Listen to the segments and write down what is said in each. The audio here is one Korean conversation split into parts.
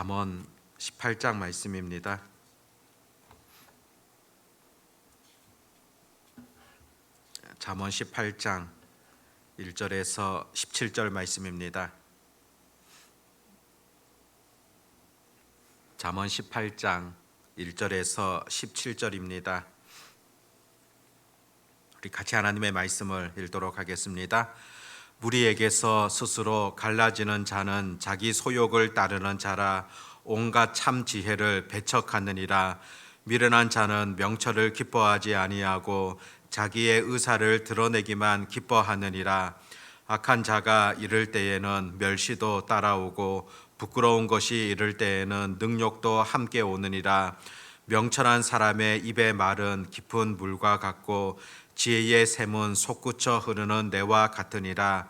잠언 18장 말씀입니다. 잠언 18장 1절에서 17절 말씀입니다. 잠언 18장 1절에서 17절입니다. 우리 같이 하나님의 말씀을 읽도록 하겠습니다. 무리에게서 스스로 갈라지는 자는 자기 소욕을 따르는 자라. 온갖 참 지혜를 배척하느니라. 미련한 자는 명철을 기뻐하지 아니하고 자기의 의사를 드러내기만 기뻐하느니라. 악한 자가 이를 때에는 멸시도 따라오고 부끄러운 것이 이를 때에는 능욕도 함께 오느니라. 명철한 사람의 입의 말은 깊은 물과 같고 지혜의 샘은 솟구쳐 흐르는 내와 같으니라.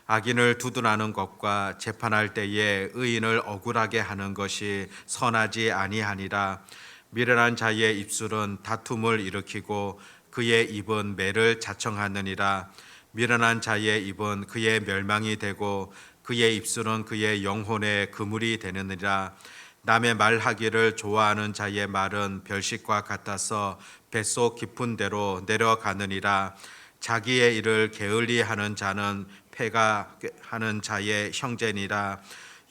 악인을 두둔하는 것과 재판할 때에 의인을 억울하게 하는 것이 선하지 아니하니라. 미련한 자의 입술은 다툼을 일으키고 그의 입은 매를 자청하느니라. 미련한 자의 입은 그의 멸망이 되고 그의 입술은 그의 영혼의 그물이 되느니라. 남의 말하기를 좋아하는 자의 말은 별식과 같아서 뱃속 깊은 데로 내려가느니라. 자기의 일을 게을리하는 자는 패가 하는 자의 형제니라.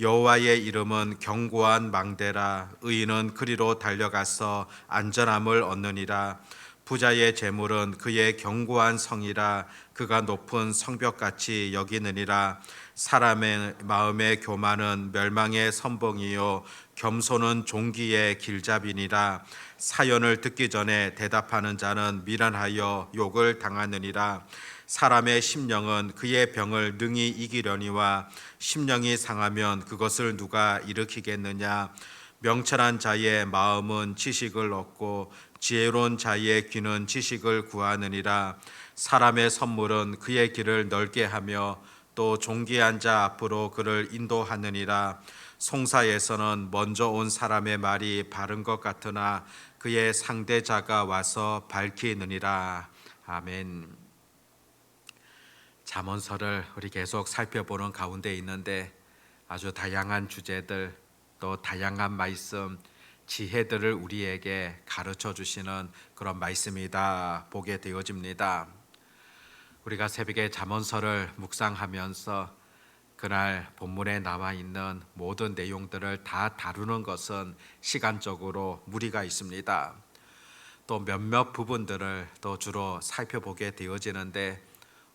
여호와의 이름은 견고한 망대라. 의인은 그리로 달려가서 안전함을 얻느니라. 부자의 재물은 그의 견고한 성이라. 그가 높은 성벽같이 여기느니라. 사람의 마음의 교만은 멸망의 선봉이요 겸손은 종기의 길잡이니라. 사연을 듣기 전에 대답하는 자는 미련하여 욕을 당하느니라. 사람의 심령은 그의 병을 능히 이기려니와 심령이 상하면 그것을 누가 일으키겠느냐. 명철한 자의 마음은 지식을 얻고 지혜로운 자의 귀는 지식을 구하느니라. 사람의 선물은 그의 길을 넓게 하며 또 존귀한 자 앞으로 그를 인도하느니라. 송사에서는 먼저 온 사람의 말이 바른 것 같으나 그의 상대자가 와서 밝히느니라. 아멘. 잠언서를 우리 계속 살펴보는 가운데 있는데 아주 다양한 주제들 또 다양한 말씀 지혜들을 우리에게 가르쳐 주시는 그런 말씀이다 보게 되어집니다. 우리가 새벽에 잠언서를 묵상하면서 그날 본문에 나와 있는 모든 내용들을 다 다루는 것은 시간적으로 무리가 있습니다. 또 몇몇 부분들을 또 주로 살펴보게 되어지는데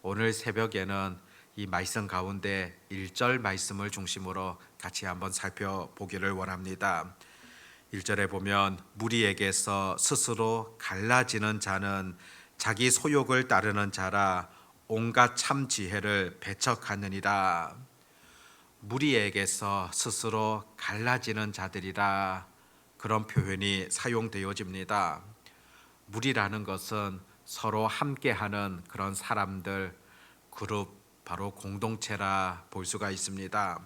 오늘 새벽에는 이 말씀 가운데 1절 말씀을 중심으로 같이 한번 살펴보기를 원합니다. 1절에 보면 무리에게서 스스로 갈라지는 자는 자기 소욕을 따르는 자라. 온갖 참 지혜를 배척하느니라. 무리에게서 스스로 갈라지는 자들이라. 그런 표현이 사용되어집니다. 무리라는 것은 서로 함께하는 그런 사람들, 그룹, 바로 공동체라 볼 수가 있습니다.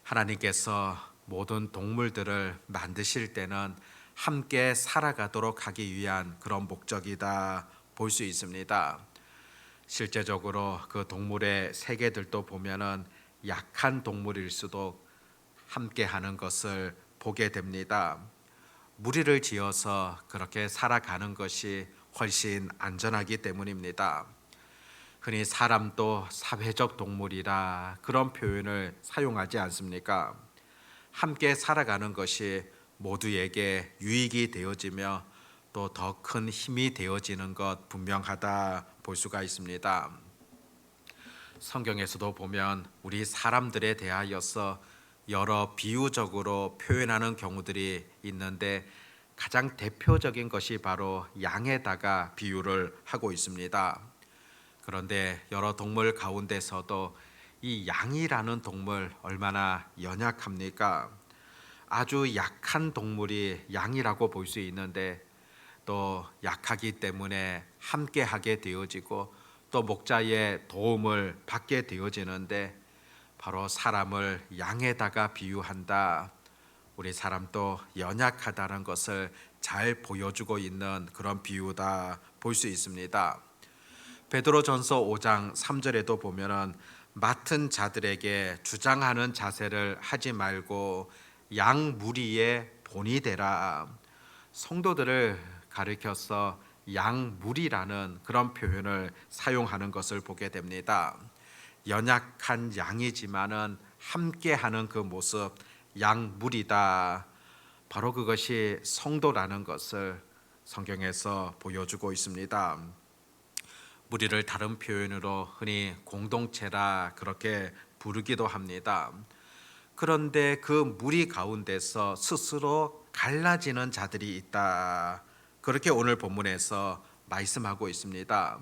하나님께서 모든 동물들을 만드실 때는 함께 살아가도록 하기 위한 그런 목적이다 볼 수 있습니다. 실제적으로 그 동물의 세계들도 보면은 약한 동물일수록 함께하는 것을 보게 됩니다. 무리를 지어서 그렇게 살아가는 것이 훨씬 안전하기 때문입니다. 흔히 사람도 사회적 동물이라 그런 표현을 사용하지 않습니까? 함께 살아가는 것이 모두에게 유익이 되어지며 또 더 큰 힘이 되어지는 것 분명하다 볼 수가 있습니다. 성경에서도 보면 우리 사람들에 대하여서 여러 비유적으로 표현하는 경우들이 있는데 가장 대표적인 것이 바로 양에다가 비유를 하고 있습니다. 그런데 여러 동물 가운데서도 이 양이라는 동물 얼마나 연약합니까? 아주 약한 동물이 양이라고 볼 수 있는데 또 약하기 때문에 함께하게 되어지고 또 목자의 도움을 받게 되어지는데 바로 사람을 양에다가 비유한다. 우리 사람도 연약하다는 것을 잘 보여주고 있는 그런 비유다 볼 수 있습니다. 베드로전서 5장 3절에도 보면은 맡은 자들에게 주장하는 자세를 하지 말고 양 무리의 본이 되라. 성도들을 가리켜서 양 무리라는 그런 표현을 사용하는 것을 보게 됩니다. 연약한 양이지만은 함께하는 그 모습, 양 무리다. 바로 그것이 성도라는 것을 성경에서 보여주고 있습니다. 무리를 다른 표현으로 흔히 공동체라 그렇게 부르기도 합니다. 그런데 그 무리 가운데서 스스로 갈라지는 자들이 있다. 그렇게 오늘 본문에서 말씀하고 있습니다.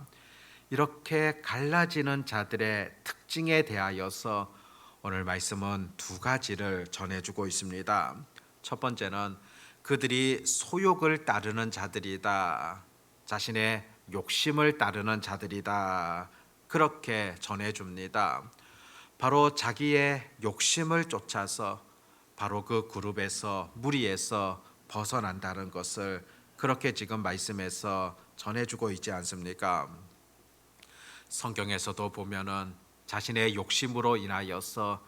이렇게 갈라지는 자들의 특징에 대하여서 오늘 말씀은 두 가지를 전해주고 있습니다. 첫 번째는 그들이 소욕을 따르는 자들이다. 자신의 욕심을 따르는 자들이다. 그렇게 전해줍니다. 바로 자기의 욕심을 쫓아서 바로 그 그룹에서 무리에서 벗어난다는 것을 그렇게 지금 말씀에서 전해주고 있지 않습니까? 성경에서도 보면은 자신의 욕심으로 인하여서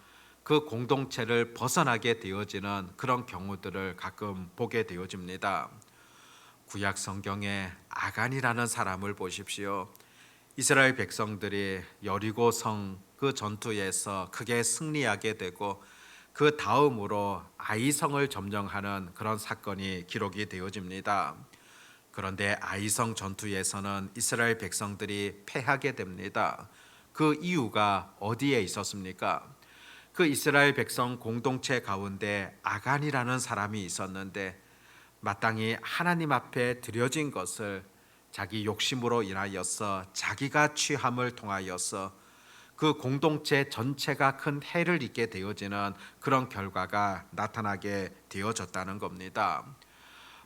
그 공동체를 벗어나게 되어지는 그런 경우들을 가끔 보게 되어집니다. 구약 성경에 아간이라는 사람을 보십시오. 이스라엘 백성들이 여리고 성 그 전투에서 크게 승리하게 되고 그 다음으로 아이성을 점령하는 그런 사건이 기록이 되어집니다. 그런데 아이성 전투에서는 이스라엘 백성들이 패하게 됩니다. 그 이유가 어디에 있었습니까? 그 이스라엘 백성 공동체 가운데 아간이라는 사람이 있었는데 마땅히 하나님 앞에 드려진 것을 자기 욕심으로 인하여서 자기가 취함을 통하여서 그 공동체 전체가 큰 해를 입게 되어지는 그런 결과가 나타나게 되어졌다는 겁니다.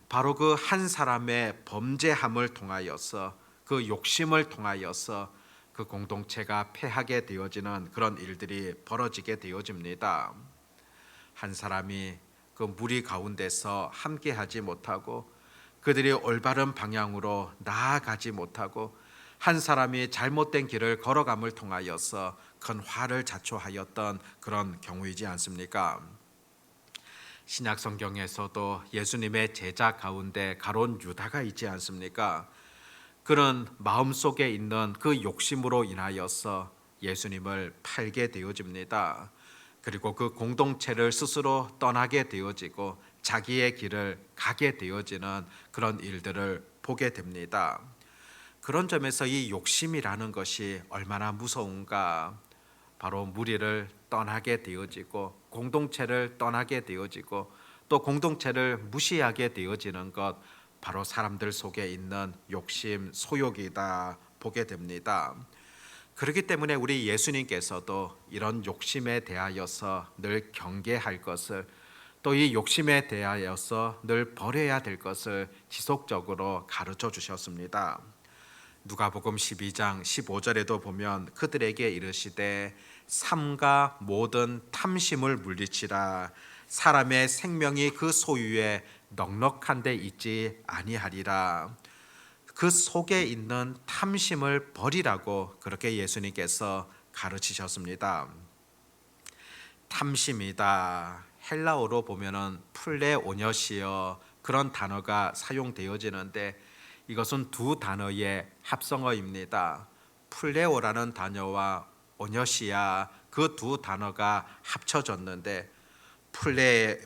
바로 그 한 사람의 범죄함을 통하여서 그 욕심을 통하여서 그 공동체가 패하게 되어지는 그런 일들이 벌어지게 되어집니다. 한 사람이 그 무리 가운데서 함께하지 못하고 그들이 올바른 방향으로 나아가지 못하고 한 사람이 잘못된 길을 걸어감을 통하여서 큰 화를 자초하였던 그런 경우이지 않습니까? 신약 성경에서도 예수님의 제자 가운데 가론 유다가 있지 않습니까? 그런 마음속에 있는 그 욕심으로 인하여서 예수님을 팔게 되어집니다. 그리고 그 공동체를 스스로 떠나게 되어지고 자기의 길을 가게 되어지는 그런 일들을 보게 됩니다. 그런 점에서 이 욕심이라는 것이 얼마나 무서운가. 바로 무리를 떠나게 되어지고 공동체를 떠나게 되어지고 또 공동체를 무시하게 되어지는 것, 바로 사람들 속에 있는 욕심, 소욕이다 보게 됩니다. 그렇기 때문에 우리 예수님께서도 이런 욕심에 대하여서 늘 경계할 것을, 또 이 욕심에 대하여서 늘 버려야 될 것을 지속적으로 가르쳐 주셨습니다. 누가복음 12장 15절에도 보면 그들에게 이르시되 삼가 모든 탐심을 물리치라. 사람의 생명이 그 소유에 넉넉한 데 있지 아니하리라. 그 속에 있는 탐심을 버리라고 그렇게 예수님께서 가르치셨습니다. 탐심이다. 헬라어로 보면은 플레오녀시어 그런 단어가 사용되어지는데 이것은 두 단어의 합성어입니다. 플레오라는 단어와 오녀시아 그 두 단어가 합쳐졌는데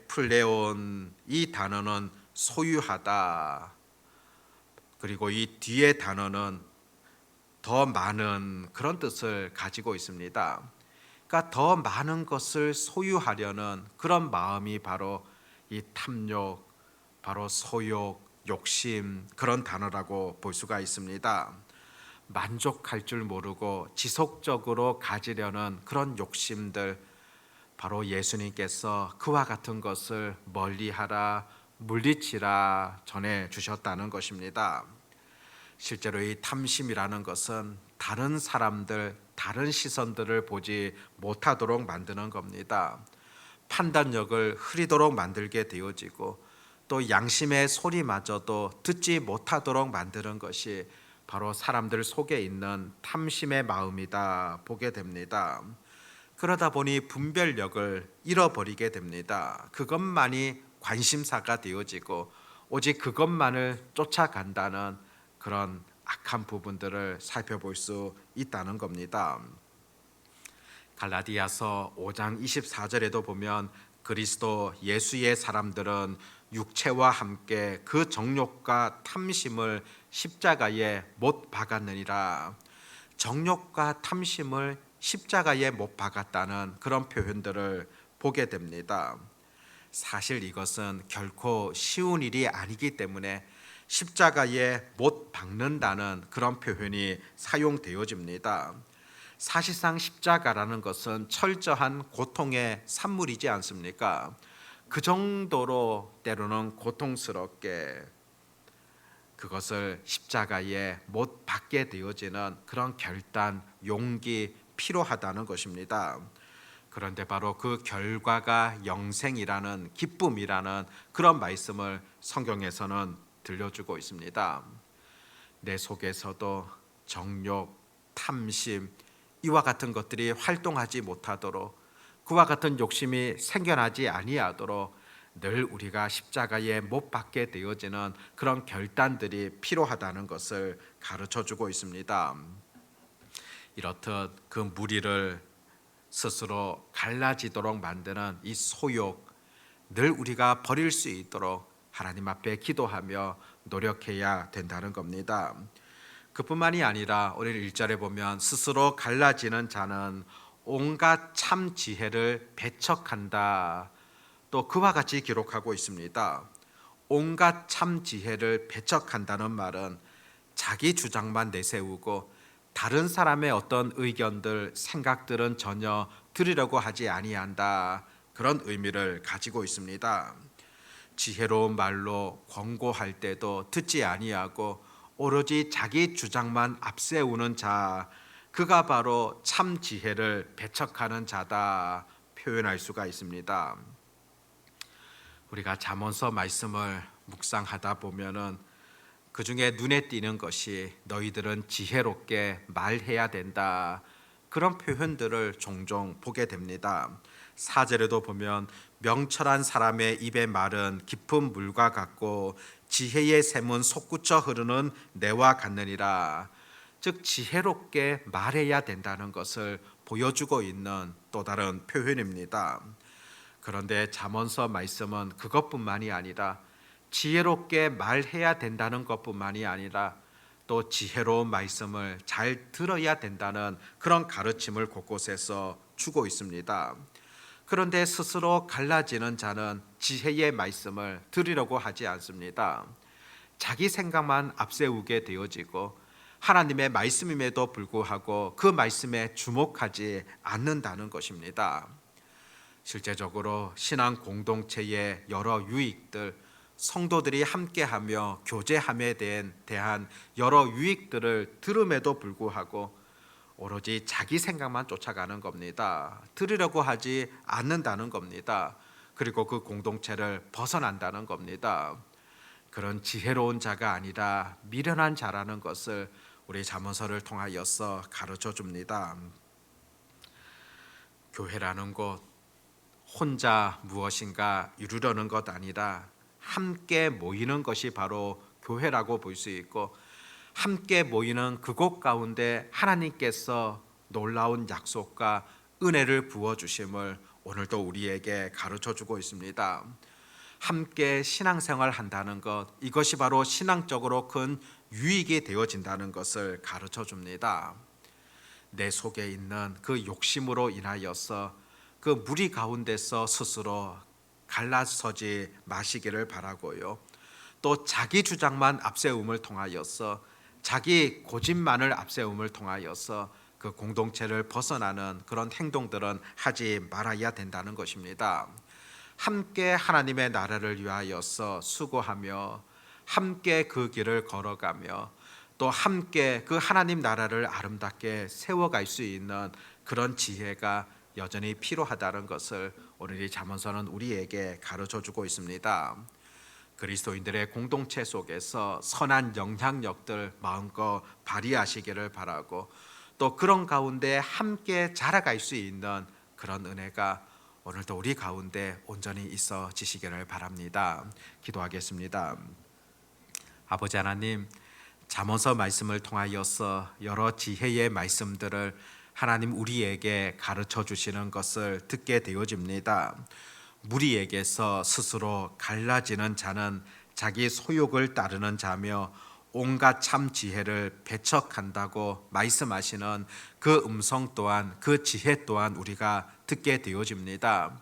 플레온 이 단어는 소유하다. 그리고 이 뒤에 단어는 더 많은 그런 뜻을 가지고 있습니다. 그러니까 더 많은 것을 소유하려는 그런 마음이 바로 이 탐욕, 바로 소욕, 욕심 그런 단어라고 볼 수가 있습니다. 만족할 줄 모르고 지속적으로 가지려는 그런 욕심들, 바로 예수님께서 그와 같은 것을 멀리하라, 물리치라 전해 주셨다는 것입니다. 실제로 이 탐심이라는 것은 다른 사람들, 다른 시선들을 보지 못하도록 만드는 겁니다. 판단력을 흐리도록 만들게 되어지고 또 양심의 소리마저도 듣지 못하도록 만드는 것이 바로 사람들 속에 있는 탐심의 마음이다 보게 됩니다. 그러다 보니 분별력을 잃어버리게 됩니다. 그것만이 관심사가 되어지고 오직 그것만을 쫓아간다는 그런 악한 부분들을 살펴볼 수 있다는 겁니다. 갈라디아서 5장 24절에도 보면 그리스도 예수의 사람들은 육체와 함께 그 정욕과 탐심을 십자가에 못 박았느니라. 정욕과 탐심을 십자가에 못 박았다는 그런 표현들을 보게 됩니다. 사실 이것은 결코 쉬운 일이 아니기 때문에 십자가에 못 박는다는 그런 표현이 사용되어집니다. 사실상 십자가라는 것은 철저한 고통의 산물이지 않습니까? 그 정도로 때로는 고통스럽게 그것을 십자가에 못 박게 되어지는 그런 결단, 용기 필요하다는 것입니다. 그런데 바로 그 결과가 영생이라는 기쁨이라는 그런 말씀을 성경에서는 들려주고 있습니다. 내 속에서도 정욕, 탐심 이와 같은 것들이 활동하지 못하도록 그와 같은 욕심이 생겨나지 아니하도록 늘 우리가 십자가에 못 박게 되어지는 그런 결단들이 필요하다는 것을 가르쳐주고 있습니다. 이렇듯 그 무리를 스스로 갈라지도록 만드는 이 소욕 늘 우리가 버릴 수 있도록 하나님 앞에 기도하며 노력해야 된다는 겁니다. 그뿐만이 아니라 오늘 1절에 보면 스스로 갈라지는 자는 온갖 참 지혜를 배척한다. 또 그와 같이 기록하고 있습니다. 온갖 참 지혜를 배척한다는 말은 자기 주장만 내세우고 다른 사람의 어떤 의견들, 생각들은 전혀 들으려고 하지 아니한다. 그런 의미를 가지고 있습니다. 지혜로운 말로 권고할 때도 듣지 아니하고 오로지 자기 주장만 앞세우는 자, 그가 바로 참 지혜를 배척하는 자다 표현할 수가 있습니다. 우리가 잠언서 말씀을 묵상하다 보면은 그 중에 눈에 띄는 것이 너희들은 지혜롭게 말해야 된다. 그런 표현들을 종종 보게 됩니다. 4절에도 보면 명철한 사람의 입의 말은 깊은 물과 같고 지혜의 샘은 솟구쳐 흐르는 내와 같느니라. 즉 지혜롭게 말해야 된다는 것을 보여주고 있는 또 다른 표현입니다. 그런데 잠언서 말씀은 그것뿐만이 아니라 지혜롭게 말해야 된다는 것뿐만이 아니라 또 지혜로운 말씀을 잘 들어야 된다는 그런 가르침을 곳곳에서 주고 있습니다. 그런데 스스로 갈라지는 자는 지혜의 말씀을 들으려고 하지 않습니다. 자기 생각만 앞세우게 되어지고 하나님의 말씀임에도 불구하고 그 말씀에 주목하지 않는다는 것입니다. 실제적으로 신앙 공동체의 여러 유익들, 성도들이 함께하며 교제함에 대한 여러 유익들을 들음에도 불구하고 오로지 자기 생각만 쫓아가는 겁니다. 들으려고 하지 않는다는 겁니다. 그리고 그 공동체를 벗어난다는 겁니다. 그런 지혜로운 자가 아니라 미련한 자라는 것을 우리 잠언서를 통하여서 가르쳐 줍니다. 교회라는 곳 혼자 무엇인가 이루려는 것 아니라 함께 모이는 것이 바로 교회라고 볼 수 있고 함께 모이는 그곳 가운데 하나님께서 놀라운 약속과 은혜를 부어주심을 오늘도 우리에게 가르쳐주고 있습니다. 함께 신앙생활 한다는 것, 이것이 바로 신앙적으로 큰 유익이 되어진다는 것을 가르쳐줍니다. 내 속에 있는 그 욕심으로 인하여서 그 무리 가운데서 스스로 갈라서지 마시기를 바라고요. 또 자기 주장만 앞세움을 통하여서 자기 고집만을 앞세움을 통하여서 그 공동체를 벗어나는 그런 행동들은 하지 말아야 된다는 것입니다. 함께 하나님의 나라를 위하여서 수고하며 함께 그 길을 걸어가며 또 함께 그 하나님 나라를 아름답게 세워갈 수 있는 그런 지혜가 여전히 필요하다는 것을 오늘 이 잠언서는 우리에게 가르쳐주고 있습니다. 그리스도인들의 공동체 속에서 선한 영향력들 마음껏 발휘하시기를 바라고 또 그런 가운데 함께 자라갈 수 있는 그런 은혜가 오늘도 우리 가운데 온전히 있어지시기를 바랍니다. 기도하겠습니다. 아버지 하나님, 잠언서 말씀을 통하여서 여러 지혜의 말씀들을 하나님 우리에게 가르쳐 주시는 것을 듣게 되어집니다. 무리에게서 스스로 갈라지는 자는 자기 소욕을 따르는 자며 온갖 참 지혜를 배척한다고 말씀하시는 그 음성 또한, 그 지혜 또한 우리가 듣게 되어집니다.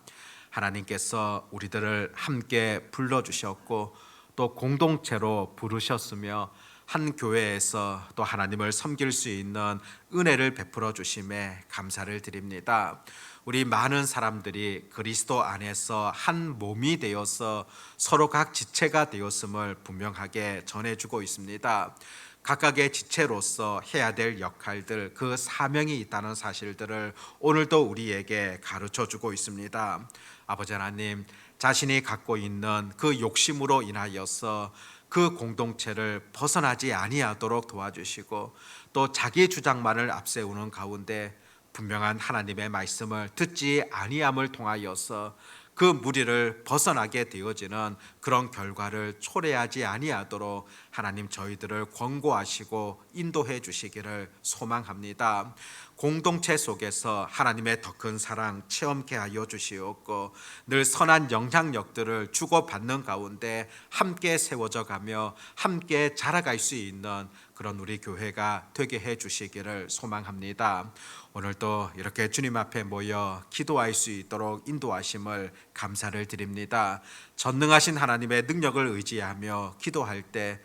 하나님께서 우리들을 함께 불러주셨고 또 공동체로 부르셨으며 한 교회에서 또 하나님을 섬길 수 있는 은혜를 베풀어 주심에 감사를 드립니다. 우리 많은 사람들이 그리스도 안에서 한 몸이 되어서 서로 각 지체가 되었음을 분명하게 전해주고 있습니다. 각각의 지체로서 해야 될 역할들, 그 사명이 있다는 사실들을 오늘도 우리에게 가르쳐 주고 있습니다. 아버지 하나님, 자신이 갖고 있는 그 욕심으로 인하여서 그 공동체를 벗어나지 아니하도록 도와주시고 또 자기 주장만을 앞세우는 가운데 분명한 하나님의 말씀을 듣지 아니함을 통하여서 그 무리를 벗어나게 되어지는 그런 결과를 초래하지 아니하도록 하나님 저희들을 권고하시고 인도해 주시기를 소망합니다. 공동체 속에서 하나님의 더 큰 사랑 체험케 하여 주시옵고 늘 선한 영향력들을 주고받는 가운데 함께 세워져 가며 함께 자라갈 수 있는 그런 우리 교회가 되게 해 주시기를 소망합니다. 오늘도 이렇게 주님 앞에 모여 기도할 수 있도록 인도하심을 감사를 드립니다. 전능하신 하나님의 능력을 의지하며 기도할 때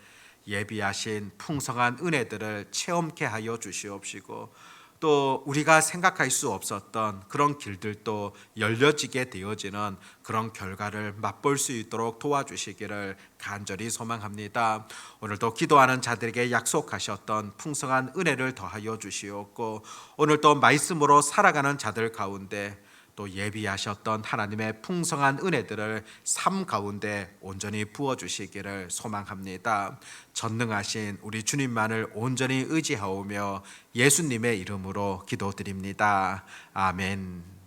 예비하신 풍성한 은혜들을 체험케 하여 주시옵시고 또 우리가 생각할 수 없었던 그런 길들도 열려지게 되어지는 그런 결과를 맛볼 수 있도록 도와주시기를 간절히 소망합니다. 오늘도 기도하는 자들에게 약속하셨던 풍성한 은혜를 더하여 주시옵고 오늘도 말씀으로 살아가는 자들 가운데 또 예비하셨던 하나님의 풍성한 은혜들을 삶 가운데 온전히 부어주시기를 소망합니다. 전능하신 우리 주님만을 온전히 의지하오며 예수님의 이름으로 기도드립니다. 아멘.